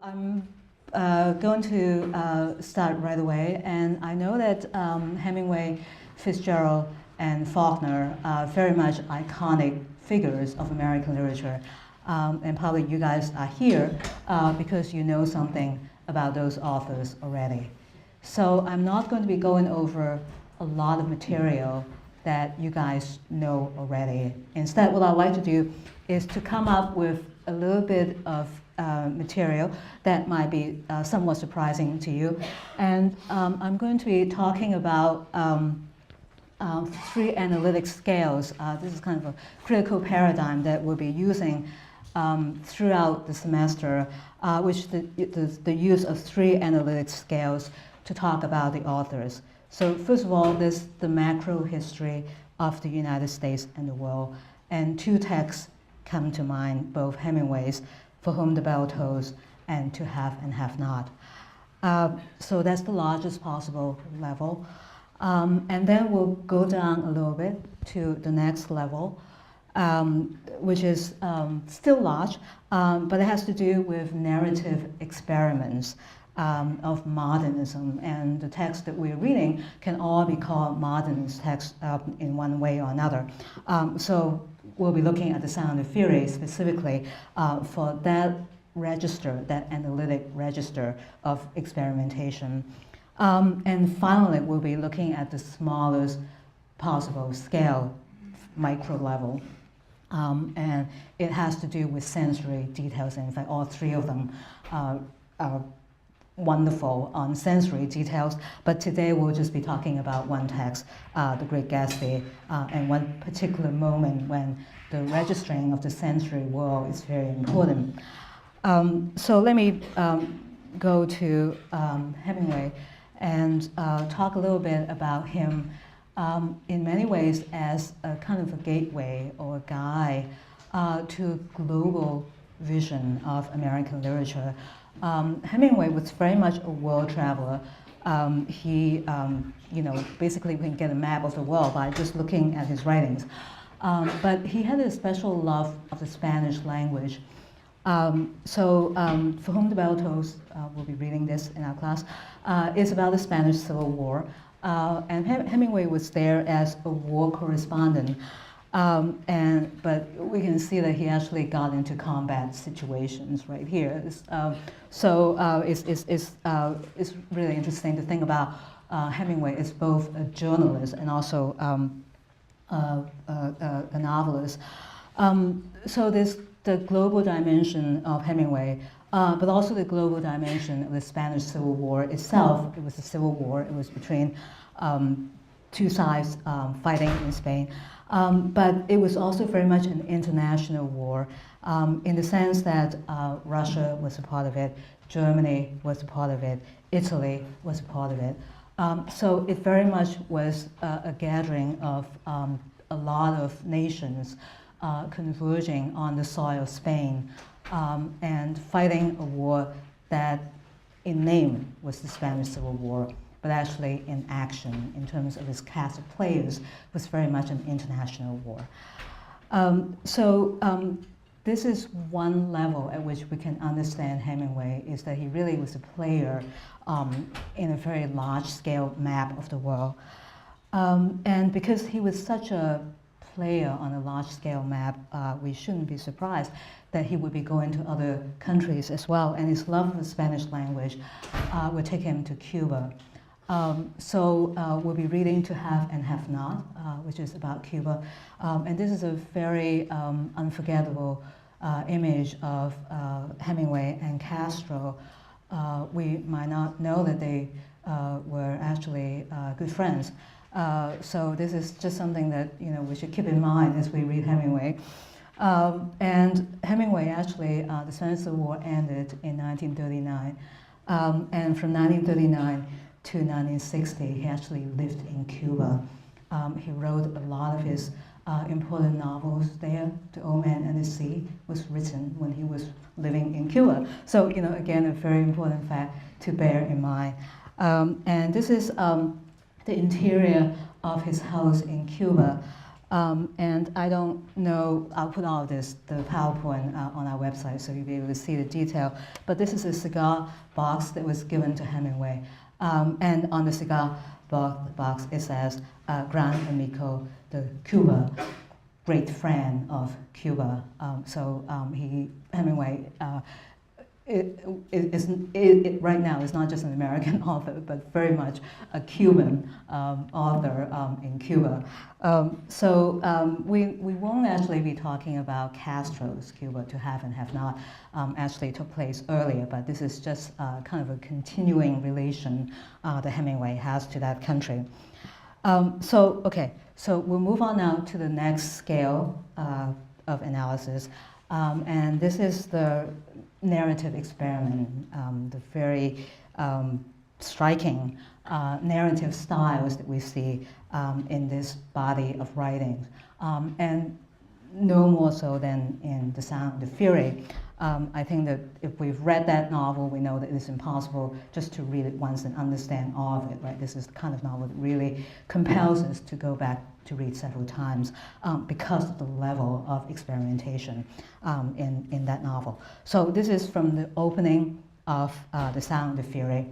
I'm going to start right away, and I know that Hemingway, Fitzgerald, and Faulkner are very much iconic figures of American literature, and probably you guys are here because you know something about those authors already. So I'm not going to be going over a lot of material that you guys know already. Instead, what I'd like to do is to come up with a little bit of material that might be somewhat surprising to you. And I'm going to be talking about three analytic scales. This is kind of a critical paradigm that we'll be using throughout the semester, which the use of three analytic scales to talk about the authors. So first of all, there's the macro history of the United States and the world. And two texts come to mind, both Hemingway's, For Whom the Bell Tolls, and To Have and Have Not. So that's the largest possible level. And then we'll go down a little bit to the next level, which is still large, but it has to do with narrative experiments of modernism. And the texts that we're reading can all be called modernist texts in one way or another. So we'll be looking at the sound of fury specifically for that register, that analytic register of experimentation. And finally, we'll be looking at the smallest possible scale, micro level. And it has to do with sensory details. And in fact, all three of them are wonderful on sensory details, but today we'll just be talking about one text, The Great Gatsby, and one particular moment when the registering of the sensory world is very important. So let me go to Hemingway and talk a little bit about him in many ways as a kind of a gateway or a guide to global vision of American literature. Hemingway was very much a world traveler. He, basically can get a map of the world by just looking at his writings. But he had a special love of the Spanish language. For Whom the Bell Tolls, we'll be reading this in our class, is about the Spanish Civil War. And Hemingway was there as a war correspondent. But we can see that he actually got into combat situations right here. It's really interesting to think about Hemingway as both a journalist and also a novelist. So there's the global dimension of Hemingway, but also the global dimension of the Spanish Civil War itself. It was a civil war. It was between two sides fighting in Spain. But it was also very much an international war in the sense that Russia was a part of it, Germany was a part of it, Italy was a part of it. So it very much was a gathering of a lot of nations converging on the soil of Spain and fighting a war that in name was the Spanish Civil War, but actually in action, in terms of its cast of players, was very much an international war. This is one level at which we can understand Hemingway, is that he really was a player in a very large-scale map of the world. And because he was such a player on a large-scale map, we shouldn't be surprised that he would be going to other countries as well, and his love of the Spanish language would take him to Cuba. We'll be reading To Have and Have Not, which is about Cuba. And this is a very unforgettable image of Hemingway and Castro. We might not know that they were actually good friends. So this is just something that we should keep in mind as we read Hemingway. And Hemingway actually, the Spanish Civil War ended in 1939. And from 1939 to 1960, he actually lived in Cuba. He wrote a lot of his important novels there. The Old Man and the Sea was written when he was living in Cuba. So, again, a very important fact to bear in mind. And this is the interior of his house in Cuba. And I don't know, I'll put all of this, the PowerPoint on our website so you'll be able to see the detail. But this is a cigar box that was given to Hemingway. And on the cigar box it says, Gran Amico de Cuba, great friend of Cuba. Hemingway, right now is not just an American author, but very much a Cuban author in Cuba. We won't actually be talking about Castro's Cuba, to have and have not, actually took place earlier, but this is just kind of a continuing relation that Hemingway has to that country. So we'll move on now to the next scale of analysis. And this is the narrative experiment, the very striking narrative styles that we see in this body of writings. And no more so than in The Sound of Fury. I think that if we've read that novel, we know that it's impossible just to read it once and understand all of it, right? This is the kind of novel that really compels us to go back to read several times because of the level of experimentation in that novel. So this is from the opening of The Sound of Fury.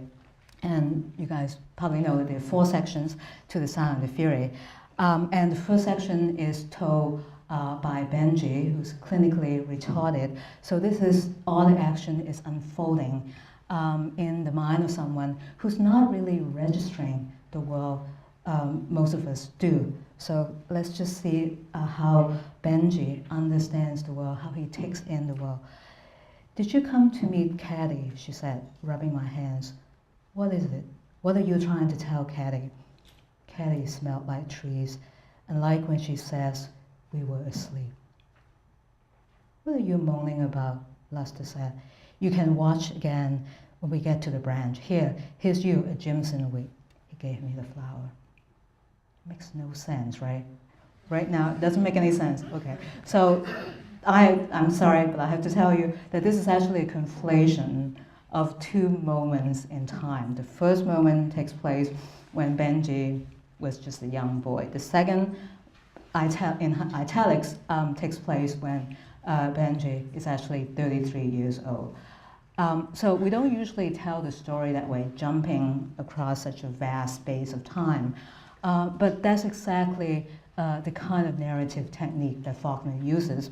And you guys probably know that there are 4 sections to The Sound of Fury. And the first section is told by Benji, who's clinically retarded. So this is, all the action is unfolding in the mind of someone who's not really registering the world most of us do. So let's just see how Benji understands the world, how he takes in the world. "Did you come to meet Caddy?" she said, rubbing my hands. "What is it? What are you trying to tell Caddy?" Caddy smelled like trees, and like when she says, "We were asleep." "What are you moaning about?" Luster said. "You can watch again when we get to the branch. Here's you, a Jimson weed." He gave me the flower. Makes no sense, right? Right now, it doesn't make any sense. Okay, so I'm sorry, but I have to tell you that this is actually a conflation of 2 moments in time. The first moment takes place when Benji was just a young boy. The second, in italics, takes place when Benji is actually 33 years old. So we don't usually tell the story that way, jumping across such a vast space of time. But that's exactly the kind of narrative technique that Faulkner uses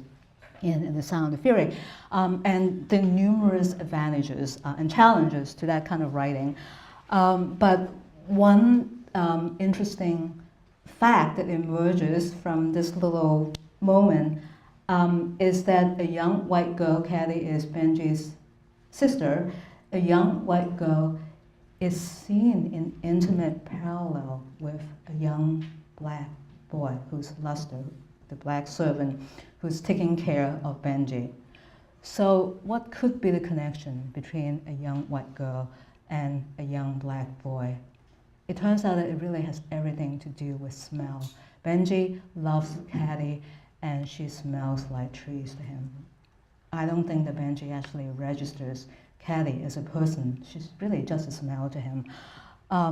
in The Sound of Fury. And the numerous advantages and challenges to that kind of writing. But one interesting fact that emerges from this little moment is that a young white girl, Caddy is Benji's sister, a young white girl is seen in intimate parallel with a young black boy who's Luster, the black servant who's taking care of Benji. So what could be the connection between a young white girl and a young black boy? It turns out that it really has everything to do with smell. Benji loves Caddy and she smells like trees to him. I don't think that Benji actually registers Caddy as a person. She's really just a smell to him. I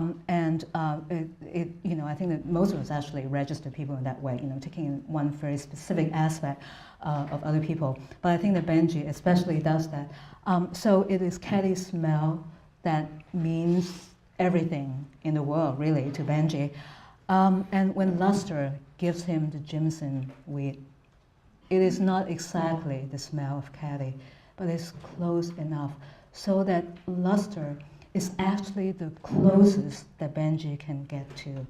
think that most of us actually register people in that way, taking in one very specific aspect of other people. But I think that Benji especially does that. So it is Caddy's smell that means everything in the world, really, to Benji. And when Luster gives him the Jimson weed, it is not exactly the smell of Caddy, but it's close enough so that Luster is actually the closest that Benji can get to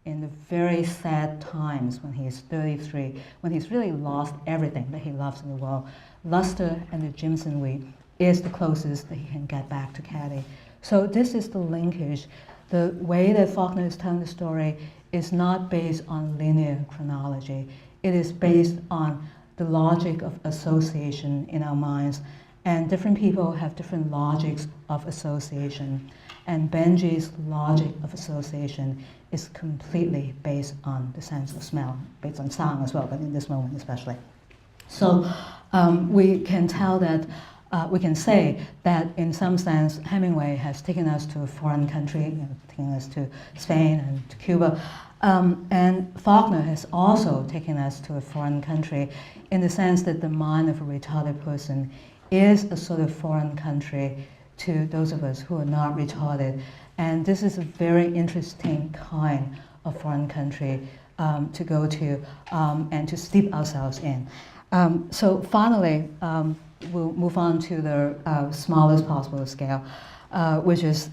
in the very sad times when he's 33, when he's really lost everything that he loves in the world. Luster and the Jimson weed is the closest that he can get back to Caddy. So this is the linkage. The way that Faulkner is telling the story is not based on linear chronology. It is based on the logic of association in our minds. And different people have different logics of association. And Benji's logic of association is completely based on the sense of smell, based on sound as well, but in this moment especially. So we can tell that, we can say that in some sense Hemingway has taken us to a foreign country, taken us to Spain and to Cuba, And Faulkner has also taken us to a foreign country in the sense that the mind of a retarded person is a sort of foreign country to those of us who are not retarded. And this is a very interesting kind of foreign country to go to and to steep ourselves in. So finally, we'll move on to the smallest possible scale, which is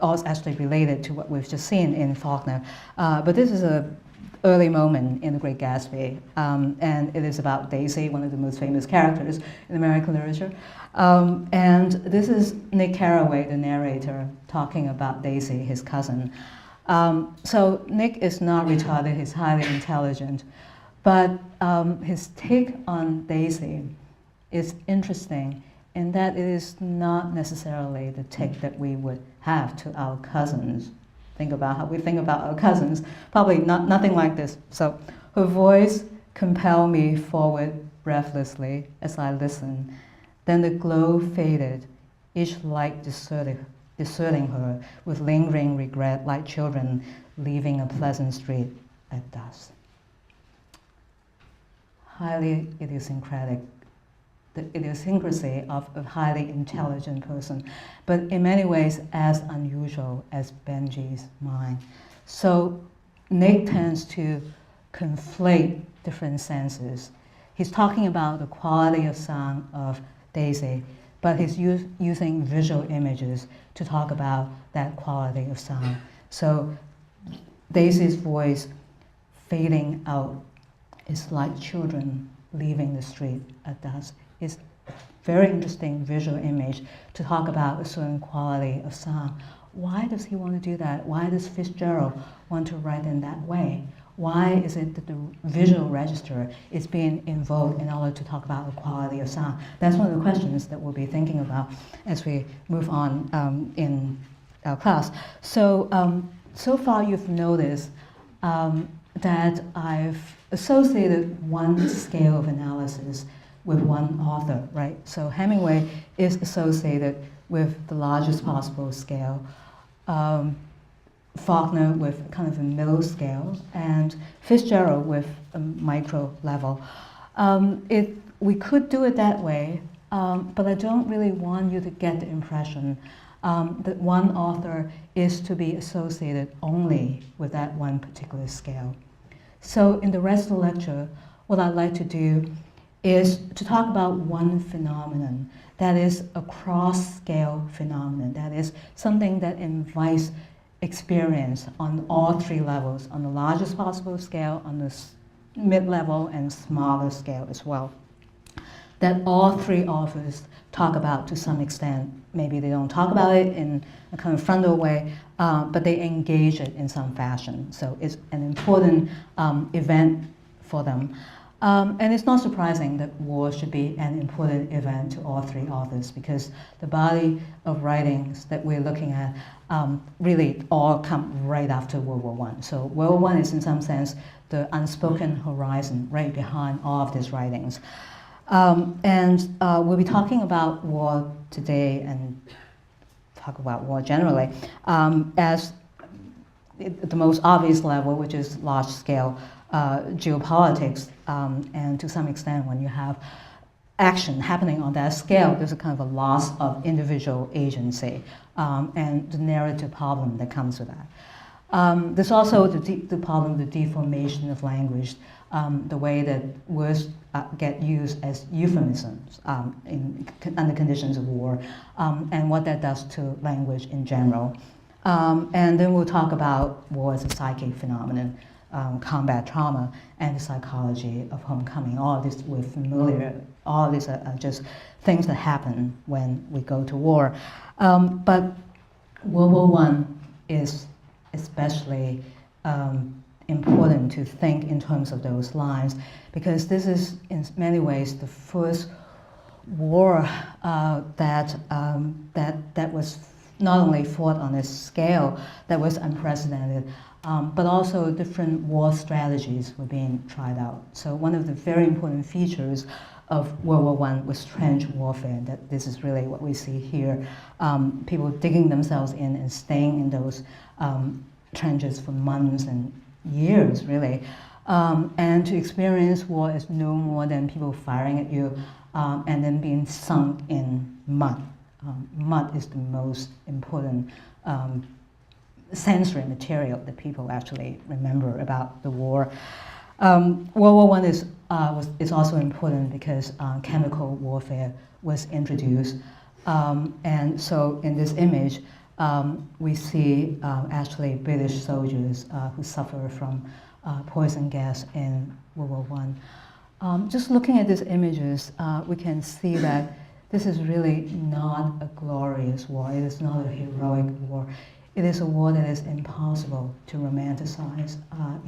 also actually related to what we've just seen in Faulkner. But this is an early moment in The Great Gatsby, and it is about Daisy, one of the most famous characters in American literature. And this is Nick Carraway, the narrator, talking about Daisy, his cousin. So Nick is not retarded, he's highly intelligent, but his take on Daisy is interesting in that it is not necessarily the take that we would have to our cousins. Think about how we think about our cousins, probably nothing like this. So her voice compelled me forward breathlessly as I listened. Then the glow faded, each light deserting her with lingering regret like children leaving a pleasant street at dusk. Highly idiosyncratic, the idiosyncrasy of a highly intelligent person, but in many ways as unusual as Benji's mind. So Nick tends to conflate different senses. He's talking about the quality of sound of Daisy, but he's using visual images to talk about that quality of sound. So Daisy's voice fading out is like children leaving the street at dusk. It's a very interesting visual image to talk about a certain quality of sound. Why does he want to do that? Why does Fitzgerald want to write in that way? Why is it that the visual register is being invoked in order to talk about the quality of sound? That's one of the questions that we'll be thinking about as we move on in our class. So, so far you've noticed that I've associated one scale of analysis with one author, right? So Hemingway is associated with the largest possible scale, Faulkner with kind of a middle scale, and Fitzgerald with a micro level. We could do it that way, but I don't really want you to get the impression that one author is to be associated only with that one particular scale. So in the rest of the lecture, what I'd like to do is to talk about one phenomenon that is a cross-scale phenomenon, that is something that invites experience on all three levels, on the largest possible scale, on the mid-level and smaller scale as well, that all three authors talk about to some extent. Maybe they don't talk about it in a kind of frontal way, but they engage it in some fashion. So it's an important event for them. And it's not surprising that war should be an important event to all three authors, because the body of writings that we're looking at really all come right after World War I. So World War I is in some sense the unspoken horizon right behind all of these writings. And we'll be talking about war today and talk about war generally as the most obvious level, which is large-scale geopolitics, and to some extent when you have action happening on that scale, there's a kind of a loss of individual agency and the narrative problem that comes with that. There's also the problem of the deformation of language, the way that words get used as euphemisms under conditions of war, and what that does to language in general. And then we'll talk about war as a psychic phenomenon, combat trauma, and the psychology of homecoming. All of this we're familiar. All of these are just things that happen when we go to war. But World War I is especially important to think in terms of those lines, because this is in many ways the first war that was not only fought on a scale that was unprecedented, but also different war strategies were being tried out. So one of the very important features of World War I was trench warfare. That this is really what we see here. People digging themselves in and staying in those trenches for months and years, really. And to experience war is no more than people firing at you and then being sunk in mud. Mud is the most important sensory material that people actually remember about the war. World War I is also important because chemical warfare was introduced. And so in this image, we see actually British soldiers who suffer from poison gas in World War I. Just looking at these images, we can see that this is really not a glorious war. It is not a heroic war. It is a war that is impossible to romanticize.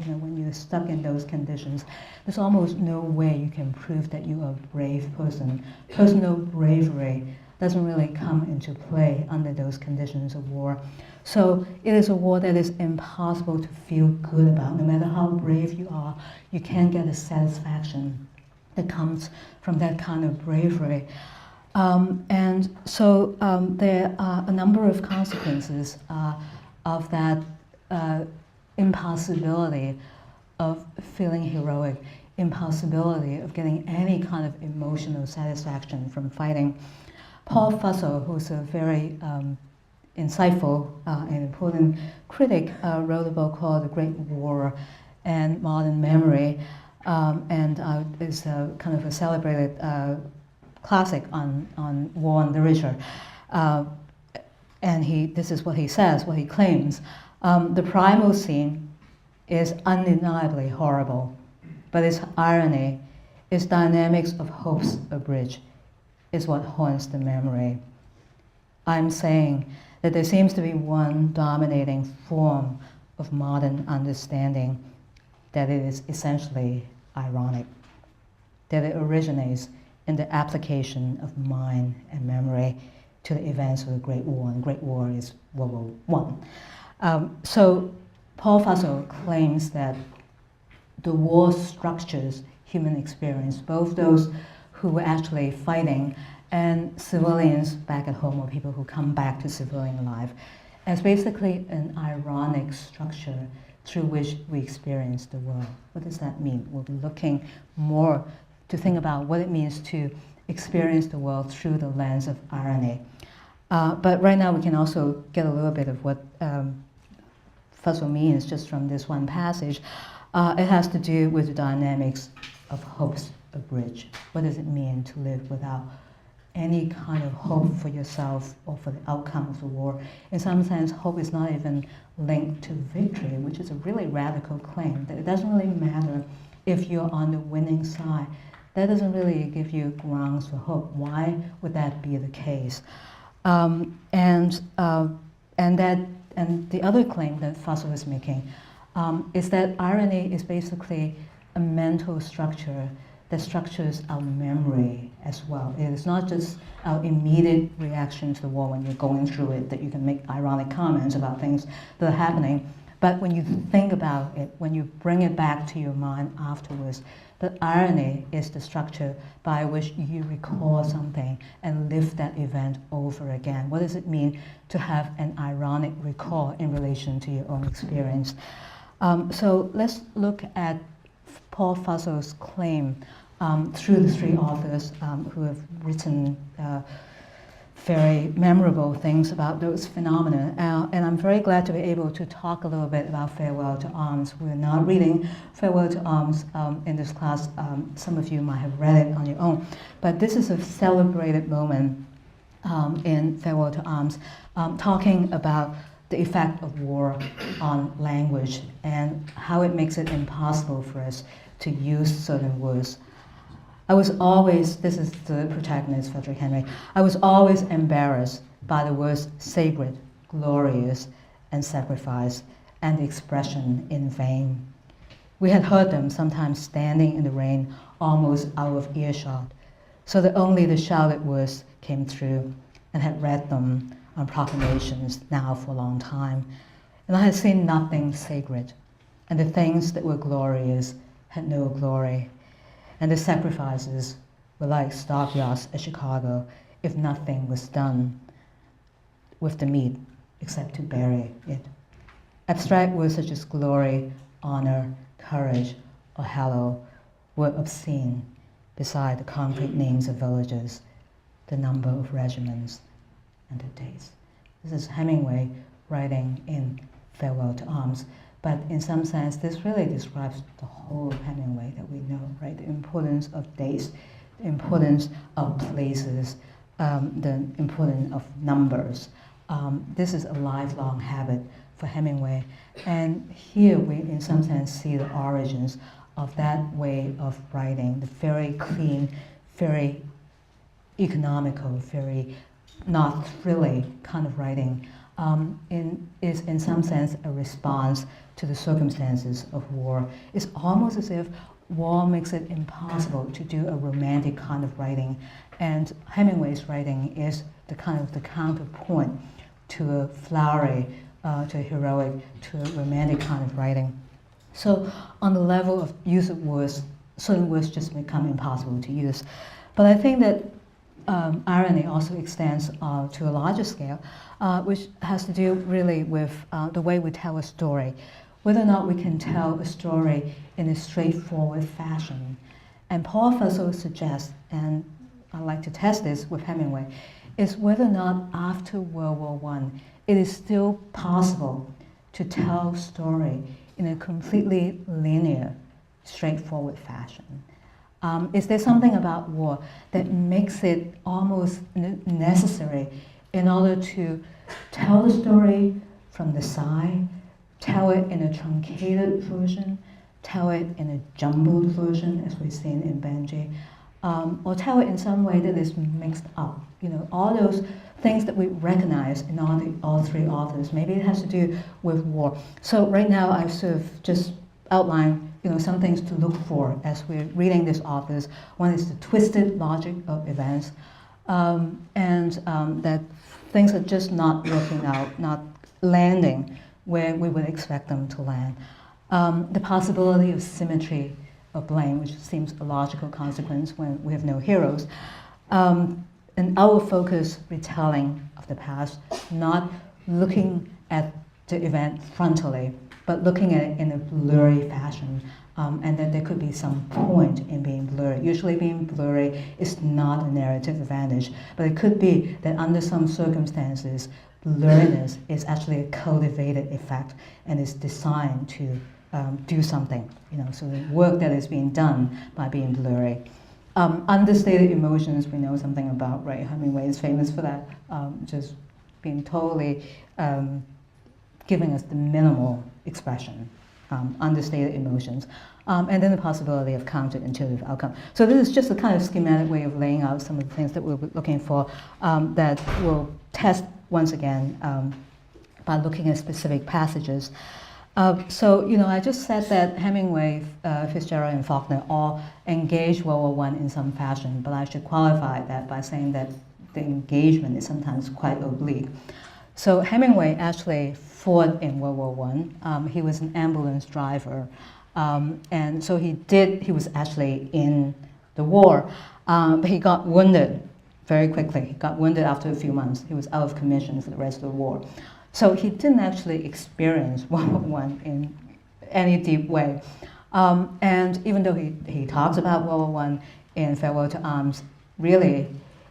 When you're stuck in those conditions, there's almost no way you can prove that you are a brave person. Personal bravery doesn't really come into play under those conditions of war. So it is a war that is impossible to feel good about. No matter how brave you are, you can't get the satisfaction that comes from that kind of bravery. And so there are a number of consequences of that impossibility of feeling heroic, impossibility of getting any kind of emotional satisfaction from fighting. Paul Fussell, who's a very insightful and important critic, wrote a book called The Great War and Modern Memory, and is kind of a celebrated classic on war and literature. And this is what he says, what he claims. The primal scene is undeniably horrible, but its irony, its dynamics of hopes abridged, is what haunts the memory. I'm saying that there seems to be one dominating form of modern understanding, that it is essentially ironic, that it originates in the application of mind and memory to the events of the Great War, and the Great War is World War I. So Paul Fussell claims that the war structures human experience, both those who were actually fighting and civilians back at home, or people who come back to civilian life, as basically an ironic structure through which we experience the world. What does that mean? We'll be looking more to think about what it means to experience the world through the lens of irony. But right now we can also get a little bit of what Fussell means just from this one passage. It has to do with the dynamics of hopes abridged. What does it mean to live without any kind of hope for yourself or for the outcome of the war? In some sense, hope is not even linked to victory, which is a really radical claim, that it doesn't really matter if you're on the winning side. That doesn't really give you grounds for hope. Why would that be the case? And the other claim that Fussell is making is that irony is basically a mental structure that structures our memory as well. It is not just our immediate reaction to the war when you're going through it that you can make ironic comments about things that are happening, but when you think about it, when you bring it back to your mind afterwards, the irony is the structure by which you recall something and live that event over again. What does it mean to have an ironic recall in relation to your own experience? So let's look at Paul Fussell's claim through the three authors who have written very memorable things about those phenomena. And I'm very glad to be able to talk a little bit about Farewell to Arms. We're not reading Farewell to Arms in this class. Some of you might have read it on your own. But this is a celebrated moment in Farewell to Arms, talking about the effect of war on language and how it makes it impossible for us to use certain words. I was always, this is the protagonist, Frederick Henry, I was always embarrassed by the words sacred, glorious, and sacrifice, and the expression in vain. We had heard them sometimes standing in the rain, almost out of earshot, so that only the shouted words came through, and had read them on proclamations now for a long time. And I had seen nothing sacred, and the things that were glorious had no glory. And the sacrifices were like stockyards at Chicago if nothing was done with the meat except to bury it. Abstract words such as glory, honor, courage, or hallow were obscene beside the concrete names of villages, the number of regiments, and the dates. This is Hemingway writing in Farewell to Arms, but in some sense this really describes the whole of Hemingway that we know, right? The importance of dates, the importance of places, the importance of numbers. This is a lifelong habit for Hemingway, and here we in some sense see the origins of that way of writing, the very clean, very economical, very not frilly kind of writing, is in some sense a response to the circumstances of war. It's almost as if war makes it impossible to do a romantic kind of writing, and Hemingway's writing is the kind of the counterpoint to a flowery, to a heroic, to a romantic kind of writing. So on the level of use of words, certain words just become impossible to use. But I think that irony also extends to a larger scale, which has to do really with the way we tell a story, whether or not we can tell a story in a straightforward fashion. And Paul Fussell suggests, and I like to test this with Hemingway, is whether or not after World War I, it is still possible to tell a story in a completely linear, straightforward fashion. Is there something about war that makes it almost necessary in order to tell the story from the side, tell it in a truncated version, tell it in a jumbled version, as we've seen in Benji, or tell it in some way that is mixed up? You know, all those things that we recognize in all three authors. Maybe it has to do with war. So right now I've sort of just outlined some things to look for as we're reading these authors. One is the twisted logic of events, and that things are just not working out, not landing where we would expect them to land. The possibility of symmetry of blame, which seems a logical consequence when we have no heroes. An out-of-focus retelling of the past, not looking at the event frontally, but looking at it in a blurry fashion, and that there could be some point in being blurry. Usually being blurry is not a narrative advantage, but it could be that under some circumstances, blurriness is actually a cultivated effect and is designed to do something, so the work that is being done by being blurry. Understated emotions, we know something about, right? Hemingway is famous for that, just being totally giving us the minimal expression, understated emotions, and then the possibility of counterintuitive outcome. So this is just a kind of schematic way of laying out some of the things that we're looking for that we'll test once again by looking at specific passages. So, I just said that Hemingway, Fitzgerald, and Faulkner all engaged World War I in some fashion, but I should qualify that by saying that the engagement is sometimes quite oblique. So Hemingway actually fought in World War I. He was an ambulance driver, and so he was actually in the war, but he got wounded very quickly. He got wounded after a few months. He was out of commission for the rest of the war. So he didn't actually experience World War I in any deep way. And even though he talks about World War I in Farewell to Arms, really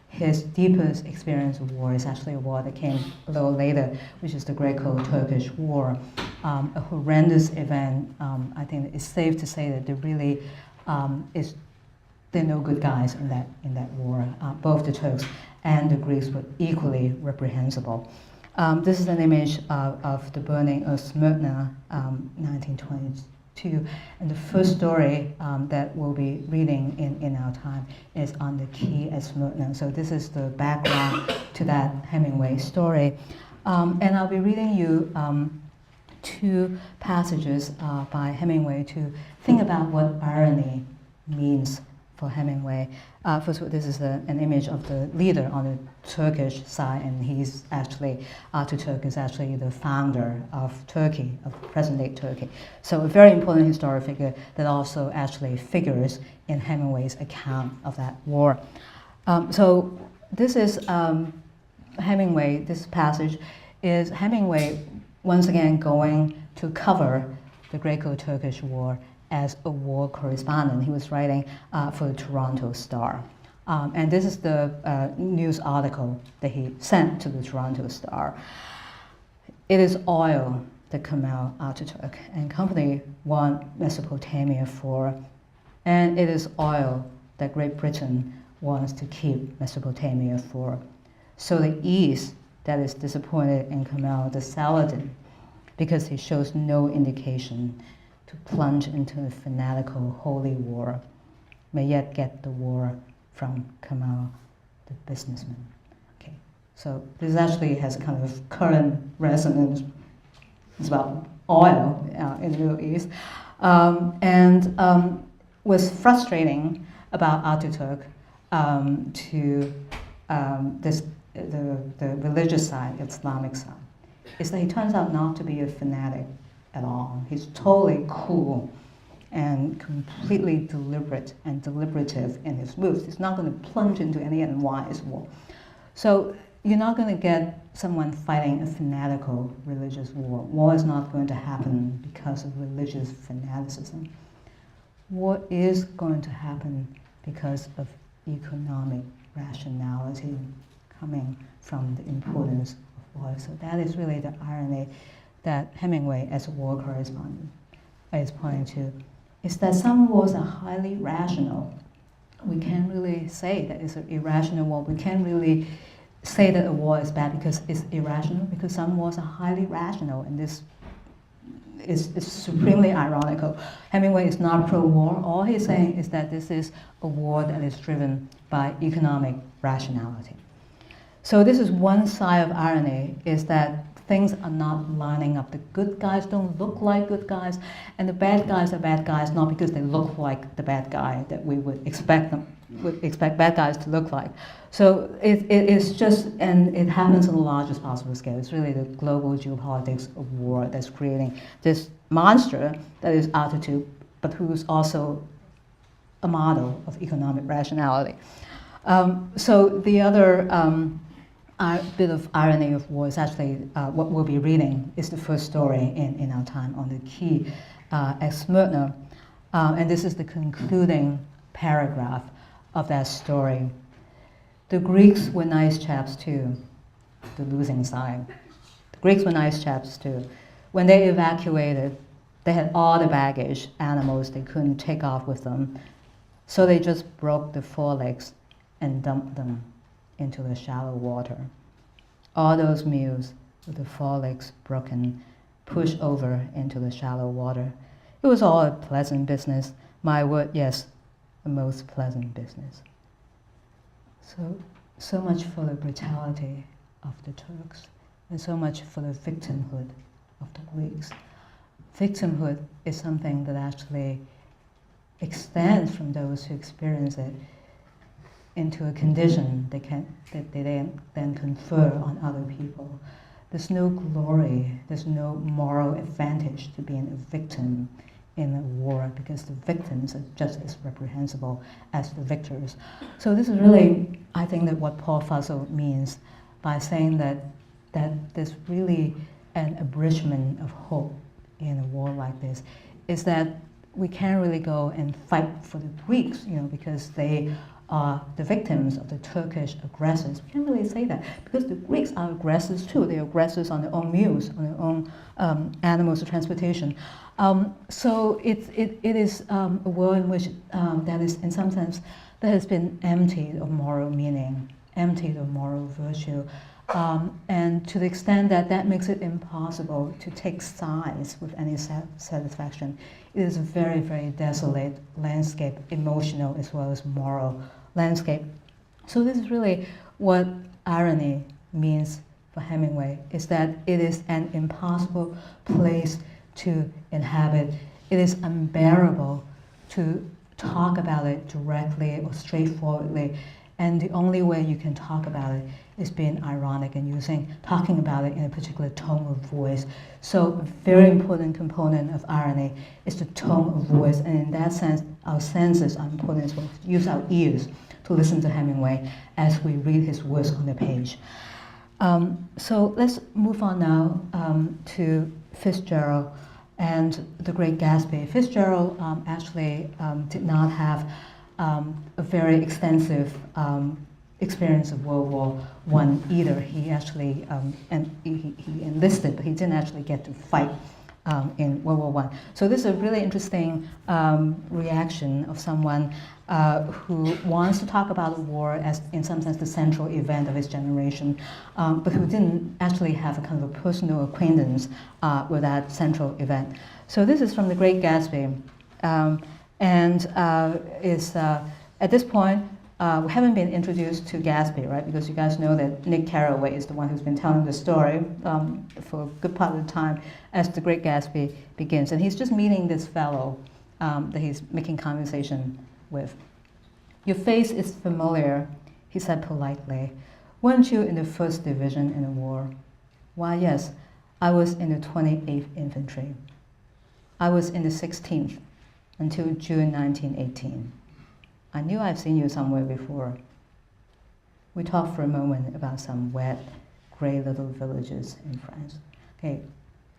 his deepest experience of war is actually a war that came a little later, which is the Greco-Turkish War, a horrendous event. I think it's safe to say that there really there are no good guys in that war. Both the Turks and the Greeks were equally reprehensible. This is an image of the burning of Smyrna, 1922. And the first story that we'll be reading in our time is on the quay at Smyrna. So this is the background to that Hemingway story. And I'll be reading you two passages by Hemingway to think about what irony means for Hemingway. First of all, this is an image of the leader on the Turkish side, and he's actually, Ataturk is actually the founder of Turkey, of present-day Turkey. So a very important historic figure that also actually figures in Hemingway's account of that war. So this is Hemingway, this passage is Hemingway once again going to cover the Greco-Turkish War as a war correspondent. He was writing for the Toronto Star. And this is the news article that he sent to the Toronto Star. It is oil that Kemal Atatürk and company want Mesopotamia for, and it is oil that Great Britain wants to keep Mesopotamia for. So the East that is disappointed in Kemal the Saladin because he shows no indication to plunge into a fanatical holy war, may yet get the war from Kemal the businessman. Okay, so this actually has a kind of current resonance. It's about oil in the Middle East, and was frustrating about Atatürk to the religious side, Islamic side, is that he turns out not to be a fanatic at all. He's totally cool and completely deliberate and deliberative in his moves. He's not going to plunge into any unwise war. So you're not going to get someone fighting a fanatical religious war. War is not going to happen because of religious fanaticism. War is going to happen because of economic rationality coming from the importance of war. So that is really the irony that Hemingway, as a war correspondent, is pointing to, is that some wars are highly rational. We can't really say that it's an irrational war. We can't really say that a war is bad because it's irrational, because some wars are highly rational, and this is supremely ironical. Hemingway is not pro-war. All he's saying is that this is a war that is driven by economic rationality. So this is one side of irony, is that things are not lining up. The good guys don't look like good guys, and the bad guys are bad guys not because they look like the bad guy that we would expect bad guys to look like. So it's just, and it happens on the largest possible scale. It's really the global geopolitics of war that's creating this monster that is Atatürk, but who's also a model of economic rationality. So the other bit of irony of war is actually what we'll be reading is the first story in our time on the key ex Smyrna. And this is the concluding paragraph of that story. The Greeks were nice chaps too, the losing side. The Greeks were nice chaps too. When they evacuated, they had all the baggage, animals they couldn't take off with them, so they just broke the forelegs and dumped them into the shallow water. All those mules with the forelegs broken pushed over into the shallow water. It was all a pleasant business. My word, yes, a most pleasant business. So much for the brutality of the Turks, and so much for the victimhood of the Greeks. Victimhood is something that actually extends from those who experience it into a condition that they then confer on other people. There's no glory, there's no moral advantage to being a victim in a war, because the victims are just as reprehensible as the victors. So this is really, I think, that what Paul Fussell means by saying that there's really an abridgment of hope in a war like this, is that we can't really go and fight for the Greeks, because they are the victims of the Turkish aggressors. We can't really say that, because the Greeks are aggressors too. They're aggressors on their own mules, on their own animals of transportation. So it is a world in which that is, in some sense, that has been emptied of moral meaning, emptied of moral virtue. And to the extent that that makes it impossible to take sides with any satisfaction, it is a very, very desolate landscape, emotional as well as moral landscape. So this is really what irony means for Hemingway, is that it is an impossible place to inhabit. It is unbearable to talk about it directly or straightforwardly, and the only way you can talk about it is being ironic and talking about it in a particular tone of voice. So a very important component of irony is the tone of voice, and in that sense, our senses are important as well. Use our ears to listen to Hemingway as we read his words on the page. So let's move on now to Fitzgerald and the Great Gatsby. Fitzgerald actually did not have a very extensive experience of World War I either. He actually he enlisted, but he didn't actually get to fight in World War I. So this is a really interesting reaction of someone who wants to talk about the war as, in some sense, the central event of his generation, but who didn't actually have a kind of a personal acquaintance with that central event. So this is from The Great Gatsby, and is at this point, we haven't been introduced to Gatsby, right? Because you guys know that Nick Carraway is the one who's been telling the story for a good part of the time as The Great Gatsby begins. And he's just meeting this fellow that he's making conversation with. "Your face is familiar," he said politely. "Weren't you in the 1st Division in the war?" "Why, yes, I was in the 28th Infantry. I was in the 16th until June 1918. I knew I'd seen you somewhere before." We talked for a moment about some wet, gray little villages in France. Okay,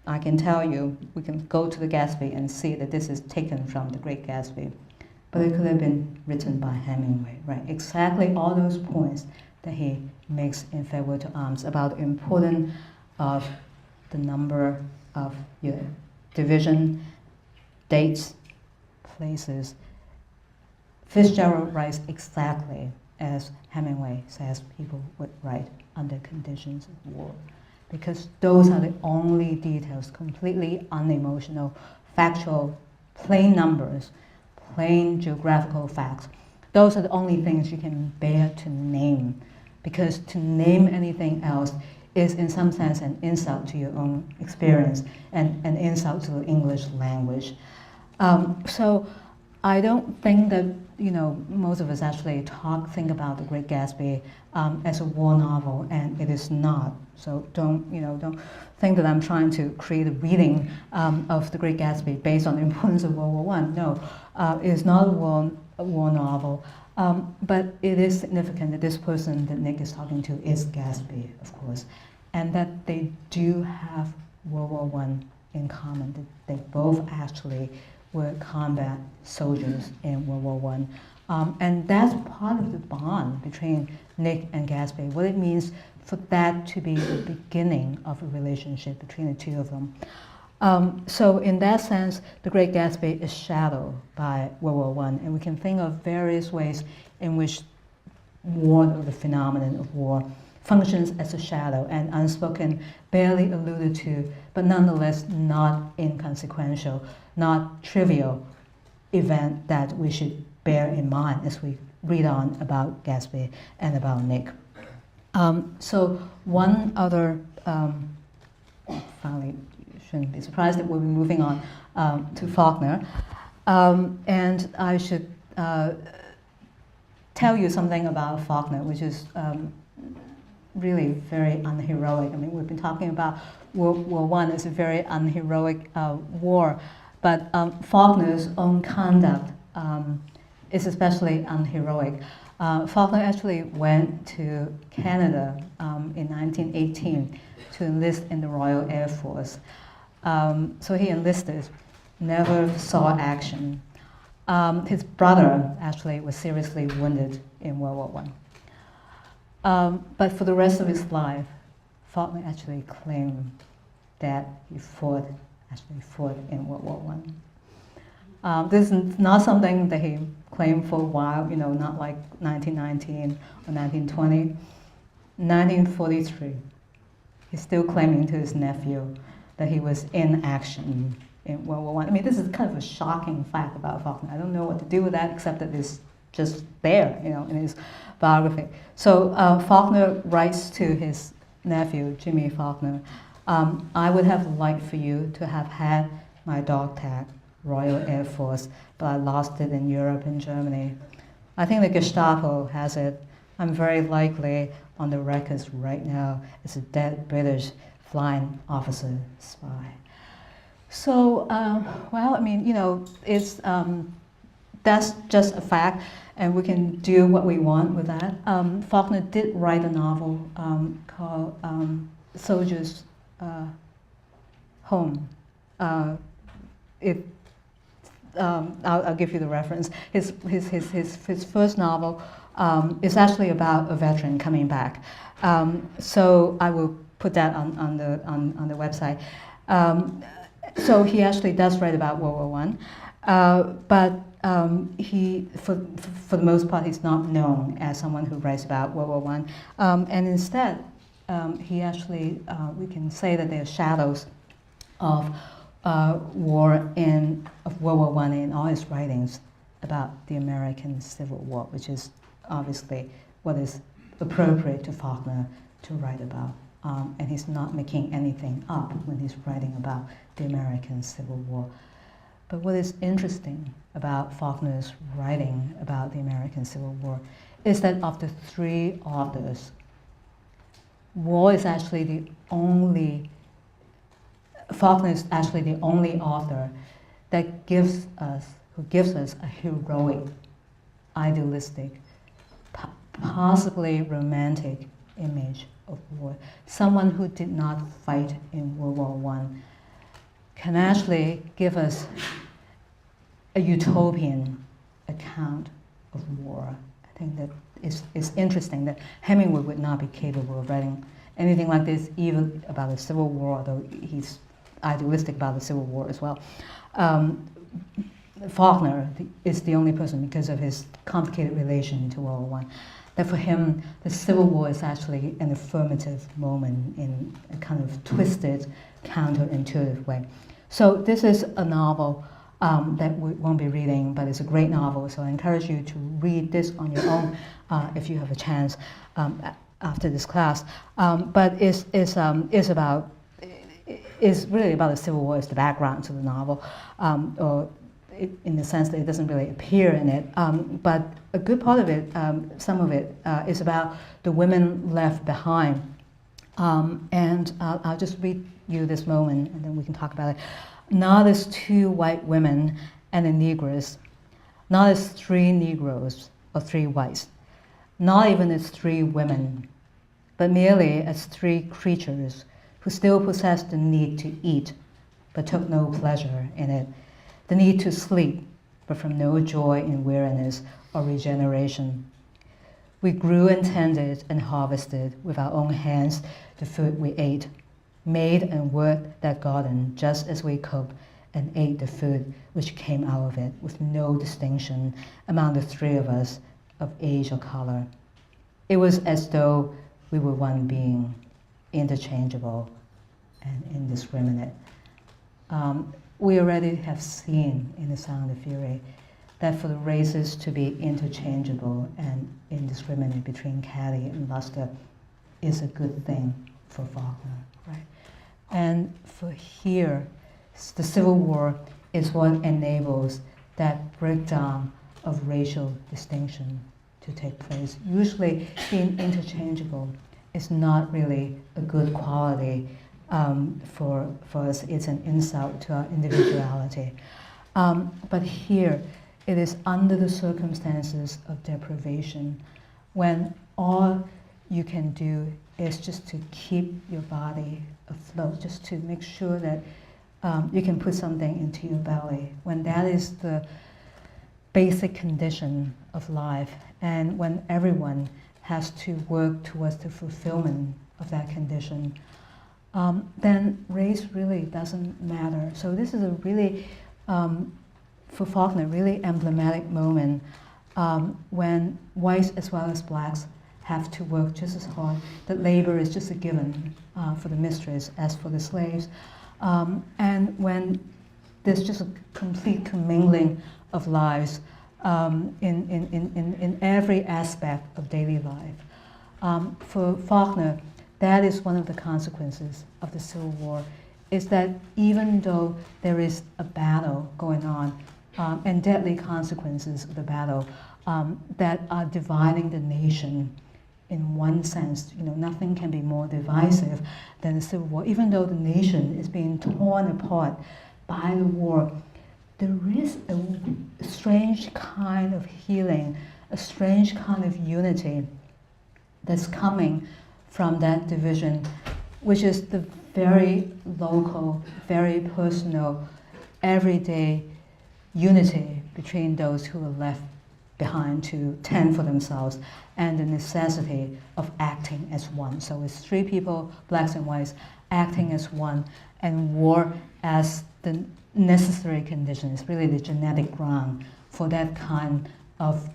I can tell you, we can go to the Gatsby and see that this is taken from The Great Gatsby. But it could have been written by Hemingway, right? Exactly all those points that he makes in Farewell to Arms about the importance of the number of your division, dates, places. Fitzgerald writes exactly as Hemingway says people would write under conditions of war, because those are the only details, completely unemotional, factual, plain numbers, plain geographical facts. Those are the only things you can bear to name, because to name anything else is in some sense an insult to your own experience and an insult to the English language. So I don't think that most of us actually think about The Great Gatsby as a war novel, and it is not. So don't think that I'm trying to create a reading of The Great Gatsby based on the importance of World War I. No, it is not a war novel, but it is significant that this person that Nick is talking to is Gatsby, of course, and that they do have World War I in common. That they both actually were combat soldiers in World War I. And that's part of the bond between Nick and Gatsby, what it means for that to be the beginning of a relationship between the two of them. So in that sense, The Great Gatsby is shadowed by World War I, and we can think of various ways in which war, or the phenomenon of war, functions as a shadow and unspoken, barely alluded to, but nonetheless not inconsequential, not trivial event that we should bear in mind as we read on about Gatsby and about Nick. So one other, finally, you shouldn't be surprised that we'll be moving on to Faulkner. And I should tell you something about Faulkner, which is really very unheroic. I mean, we've been talking about World War I as a very unheroic war, but Faulkner's own conduct is especially unheroic. Faulkner actually went to Canada in 1918 to enlist in the Royal Air Force. So he enlisted, never saw action. His brother actually was seriously wounded in World War I. But for the rest of his life, Faulkner actually claimed that he actually fought in World War I. This is not something that he claimed for a while, not like 1919 or 1920. 1943, he's still claiming to his nephew that he was in action in World War I. I mean, this is kind of a shocking fact about Faulkner. I don't know what to do with that, except that it's just there, in his biography. So Faulkner writes to his nephew, Jimmy Faulkner, "I would have liked for you to have had my dog tag, Royal Air Force, but I lost it in Europe and Germany. I think the Gestapo has it. I'm very likely on the records right now as a dead British flying officer spy." So, well, I mean, it's that's just a fact, and we can do what we want with that. Faulkner did write a novel called Soldier's Home. I'll give you the reference. His first novel is actually about a veteran coming back. So I will put that on the website. So he actually does write about World War I, but he, for the most part, he's not known as someone who writes about World War I. And instead, he actually, we can say that there are shadows of of World War I in all his writings about the American Civil War, which is obviously what is appropriate to Faulkner to write about. And he's not making anything up when he's writing about the American Civil War. But what is interesting about Faulkner's writing about the American Civil War is that of the three authors, War is actually the only, Faulkner is actually the only author that gives us a heroic, idealistic, possibly romantic image of war. Someone who did not fight in World War I can actually give us a utopian account of war. I think that it's interesting that Hemingway would not be capable of writing anything like this, even about the Civil War, although he's idealistic about the Civil War as well. Faulkner is the only person, because of his complicated relation to World War I, that for him the Civil War is actually an affirmative moment in a kind of twisted, counterintuitive way. So this is a novel that we won't be reading, but it's a great novel, so I encourage you to read this on your own if you have a chance after this class. But it's really about the Civil War. It's the background to the novel, in the sense that it doesn't really appear in it. But a good part of it, some of it, is about the women left behind. And I'll just read you this moment, and then we can talk about it. Not as two white women and a negress, not as three Negroes or three whites, not even as three women, but merely as three creatures who still possessed the need to eat, but took no pleasure in it, the need to sleep, but from no joy in weariness or regeneration. We grew and tended and harvested with our own hands the food we ate, made and worked that garden just as we cooked and ate the food which came out of it, with no distinction among the three of us of age or color. It was as though we were one being, interchangeable and indiscriminate. We already have seen in The Sound of Fury that for the races to be interchangeable and indiscriminate between Caddy and Luster is a good thing for Faulkner, right? And for here, the Civil War is what enables that breakdown of racial distinction to take place. Usually being interchangeable is not really a good quality for us. It's an insult to our individuality. But here, it is under the circumstances of deprivation, when all you can do is just to keep your body afloat, just to make sure that you can put something into your belly, when that is the basic condition of life, and when everyone has to work towards the fulfillment of that condition, then race really doesn't matter. So this is a really, for Faulkner, really emblematic moment when whites as well as blacks have to work just as hard, that labor is just a given for the mistress as for the slaves. And when there's just a complete commingling of lives in every aspect of daily life. For Faulkner, that is one of the consequences of the Civil War, is that even though there is a battle going on, and deadly consequences of the battle that are dividing the nation in one sense, nothing can be more divisive than the Civil War. Even though the nation is being torn apart by the war, there is a strange kind of healing, a strange kind of unity that's coming from that division, which is the very local, very personal, everyday unity between those who are left behind to tend for themselves, and the necessity of acting as one. So it's three people, blacks and whites, acting as one, and war as the necessary condition. It's really the genetic ground for that kind of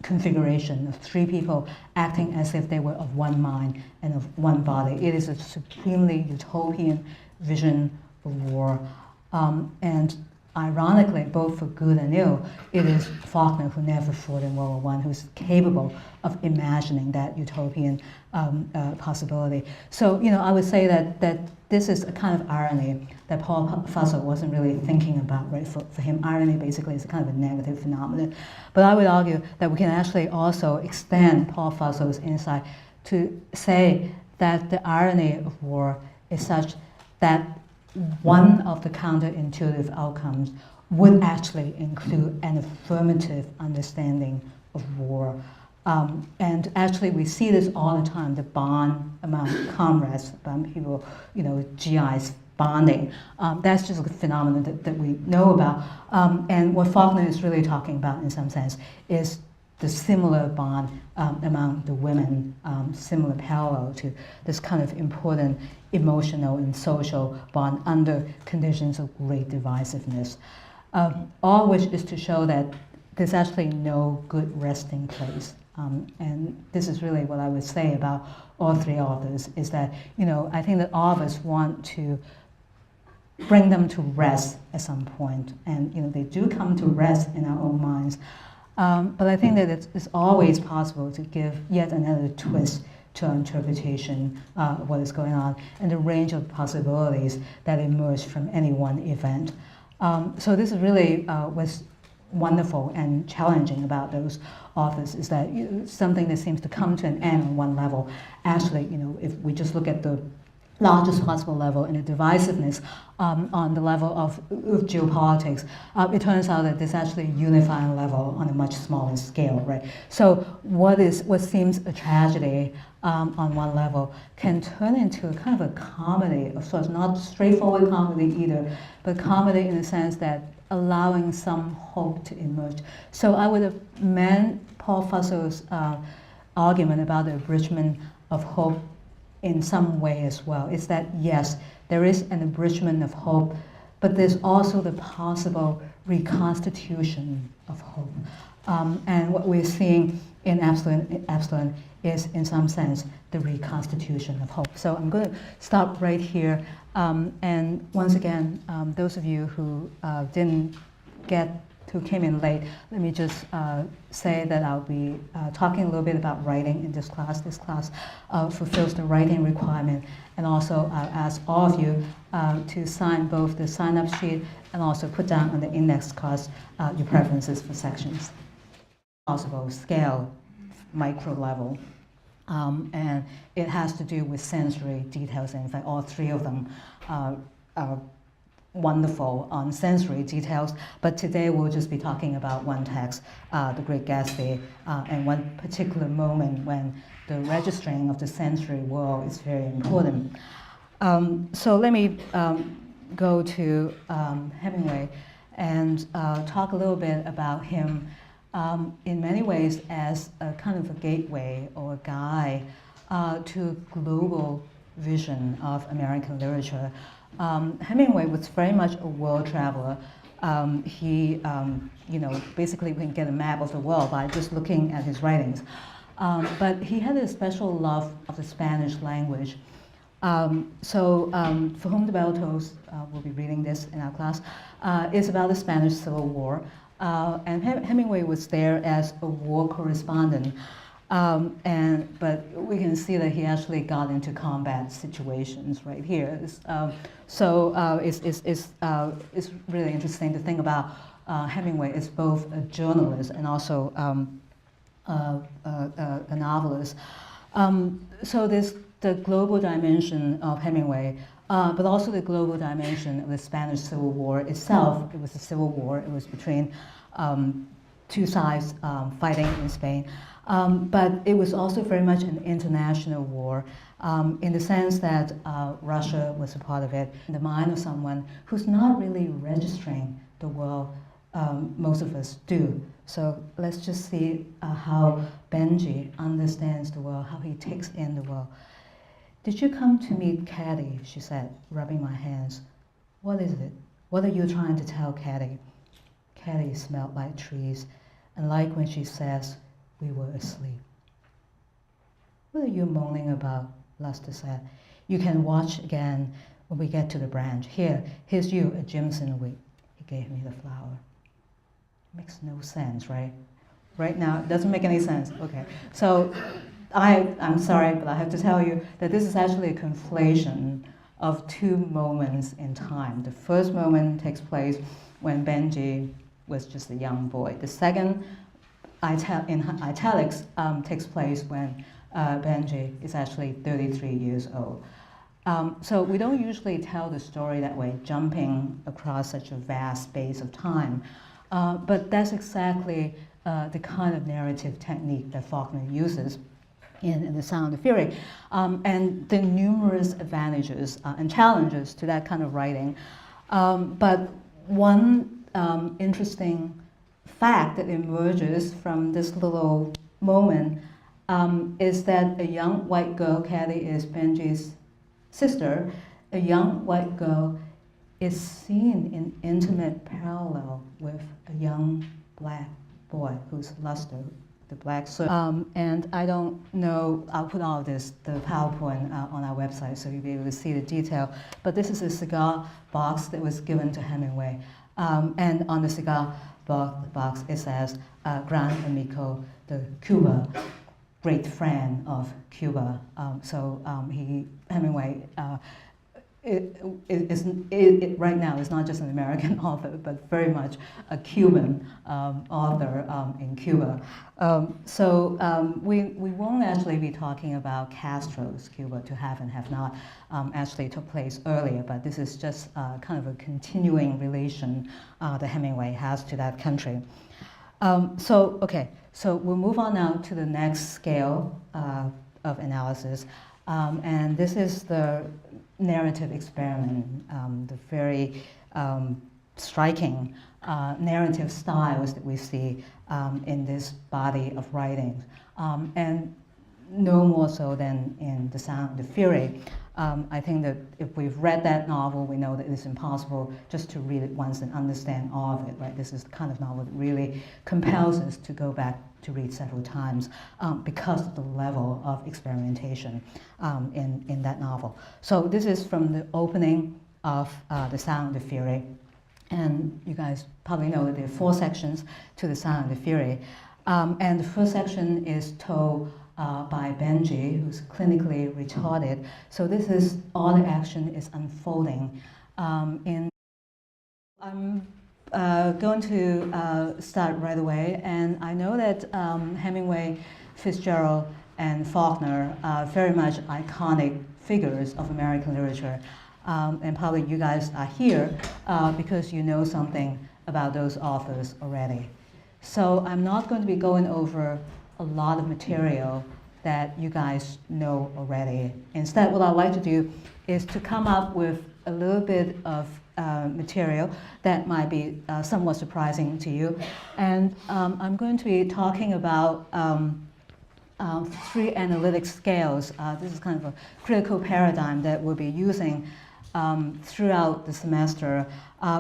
configuration of three people acting as if they were of one mind and of one body. It is a supremely utopian vision of war. And ironically, both for good and ill, it is Faulkner, who never fought in World War I, who's capable of imagining that utopian possibility. So, I would say that this is a kind of irony that Paul Fussell wasn't really thinking about, right? For him, irony basically is a kind of a negative phenomenon. But I would argue that we can actually also extend Paul Fussell's insight to say that the irony of war is such that one of the counterintuitive outcomes would actually include an affirmative understanding of war. And actually, we see this all the time, the bond among comrades, among people, GIs bonding. That's just a phenomenon that we know about. And what Faulkner is really talking about, in some sense, is the similar bond among the women, similar parallel to this kind of important emotional and social bond under conditions of great divisiveness. All which is to show that there's actually no good resting place. And this is really what I would say about all three authors, is that, I think that all of us want to bring them to rest at some point. And, they do come to rest in our own minds. But I think that it's always possible to give yet another twist to our interpretation of what is going on and the range of possibilities that emerge from any one event. So this is really what's wonderful and challenging about those authors, is that something that seems to come to an end on one level, actually, if we just look at the largest possible level and the divisiveness on the level of geopolitics, it turns out that there's actually a unifying level on a much smaller scale, right? So what seems a tragedy on one level can turn into a kind of a comedy of sorts, not straightforward comedy either, but comedy in the sense that allowing some hope to emerge. So I would amend Paul Fussell's argument about the abridgment of hope in some way as well. It's that, yes, there is an abridgment of hope, but there's also the possible reconstitution of hope. And what we're seeing in Epsilon is, in some sense, the reconstitution of hope. So I'm going to stop right here. And once again, those of you who who came in late, let me just say that I'll be talking a little bit about writing in this class. This class fulfills the writing requirement, and also I'll ask all of you to sign both the sign-up sheet and also put down on the index cards your preferences for sections. Possible scale, micro level, and it has to do with sensory details, and in fact all three of them are wonderful on sensory details, but today we'll just be talking about one text, The Great Gatsby, and one particular moment when the registering of the sensory world is very important. So let me go to Hemingway and talk a little bit about him in many ways as a kind of a gateway or a guide to a global vision of American literature. Hemingway was very much a world traveler. He, basically we can get a map of the world by just looking at his writings. But he had a special love of the Spanish language. For whom the bell tolls, we'll be reading this in our class, is about the Spanish Civil War. And Hemingway was there as a war correspondent. But we can see that he actually got into combat situations right here. It's really interesting to think about Hemingway as both a journalist and also a novelist. So there's the global dimension of Hemingway, but also the global dimension of the Spanish Civil War itself. It was a civil war. It was between two sides fighting in Spain. But it was also very much an international war in the sense that Russia was a part of it. In the mind of someone who's not really registering the world most of us do. So let's just see how Benji understands the world, how he takes in the world. "Did you come to meet Caddy?" she said, rubbing my hands. "What is it? What are you trying to tell Caddy?" Caddy smelled like trees, and like when she says, "We were asleep." "What are you moaning about?" Luster said. "You can watch again when we get to the branch. Here's you at Jimson week." He gave me the flower. Makes no sense, right? Right now, it doesn't make any sense. Okay, so I'm sorry, but I have to tell you that this is actually a conflation of two moments in time. The first moment takes place when Benji was just a young boy. The second, in italics, takes place when Benji is actually 33 years old. So we don't usually tell the story that way, jumping across such a vast space of time. But that's exactly the kind of narrative technique that Faulkner uses in The Sound of Fury. And the numerous advantages and challenges to that kind of writing. But one interesting fact that emerges from this little moment is that a young white girl, Caddy is Benji's sister, a young white girl is seen in intimate parallel with a young black boy who's Luster, the black. And I don't know, I'll put all of this, the PowerPoint on our website so you'll be able to see the detail. But this is a cigar box that was given to Hemingway. And on the cigar box it says, Gran Amico de Cuba, great friend of Cuba. Hemingway, right now is not just an American author, but very much a Cuban author in Cuba. We won't actually be talking about Castro's Cuba, to have and have not, actually took place earlier, but this is just kind of a continuing relation that Hemingway has to that country. So we'll move on now to the next scale of analysis. And this is the narrative experiment, the very striking narrative styles that we see in this body of writings, and no more so than in The Sound of Fury. I think that if we've read that novel, we know that it's impossible just to read it once and understand all of it, right? This is the kind of novel that really compels us to go back to read several times because of the level of experimentation in that novel. So this is from the opening of The Sound of Fury. And you guys probably know that there are 4 sections to The Sound of Fury. And the first section is told by Benji, who's clinically retarded. So this is, all the action is unfolding I'm going to start right away, and I know that Hemingway, Fitzgerald, and Faulkner are very much iconic figures of American literature, and probably you guys are here because you know something about those authors already. So I'm not going to be going over a lot of material that you guys know already. Instead, what I'd like to do is to come up with a little bit of material that might be somewhat surprising to you. And I'm going to be talking about 3 analytic scales. This is kind of a critical paradigm that we'll be using throughout the semester,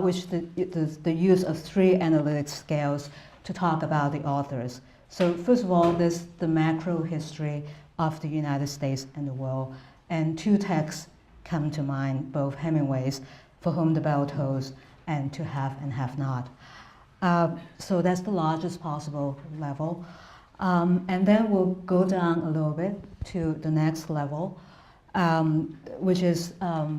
which the use of 3 analytic scales to talk about the authors. So first of all, there's the macro history of the United States and the world. And 2 texts come to mind, both Hemingway's, For Whom the Bell Tolls, and To Have and Have Not. So that's the largest possible level. And then we'll go down a little bit to the next level, which is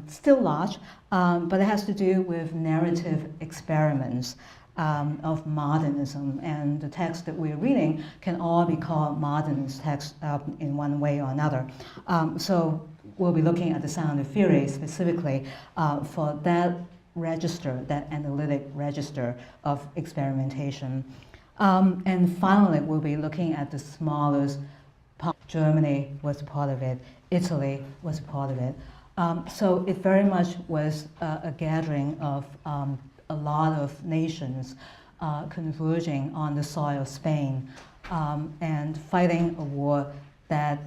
still large, but it has to do with narrative experiments of modernism. And the texts that we're reading can all be called modernist texts in one way or another. So we'll be looking at the sound of fury specifically for that register, that analytic register of experimentation. And finally, we'll be looking at the smallest part. Germany was part of it, Italy was part of it. So it very much was a gathering of a lot of nations converging on the soil of Spain and fighting a war that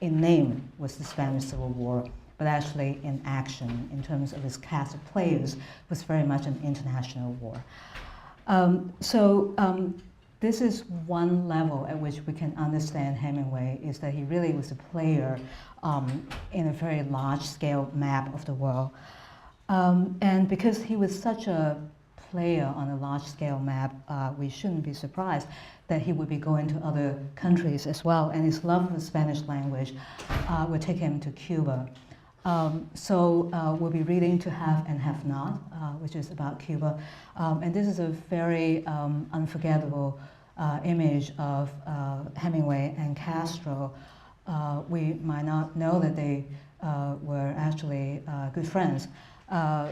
in name was the Spanish Civil War, but actually in action, in terms of its cast of players, was very much an international war. This is one level at which we can understand Hemingway, is that he really was a player in a very large-scale map of the world. And because he was such a player on a large-scale map, we shouldn't be surprised that he would be going to other countries as well, and his love for the Spanish language would take him to Cuba. We'll be reading To Have and Have Not, which is about Cuba. And this is a very unforgettable image of Hemingway and Castro. We might not know that they were actually good friends.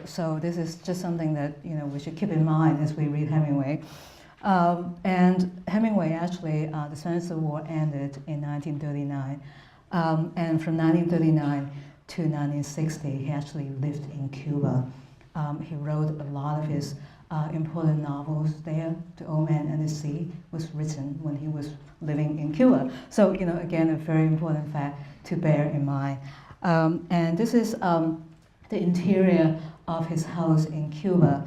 So this is just something that we should keep in mind as we read Hemingway. And Hemingway actually, the Spanish Civil War ended in 1939. And from 1939 to 1960, he actually lived in Cuba. He wrote a lot of his important novels there. The Old Man and the Sea was written when he was living in Cuba. So, again, a very important fact to bear in mind. And this is the interior of his house in Cuba.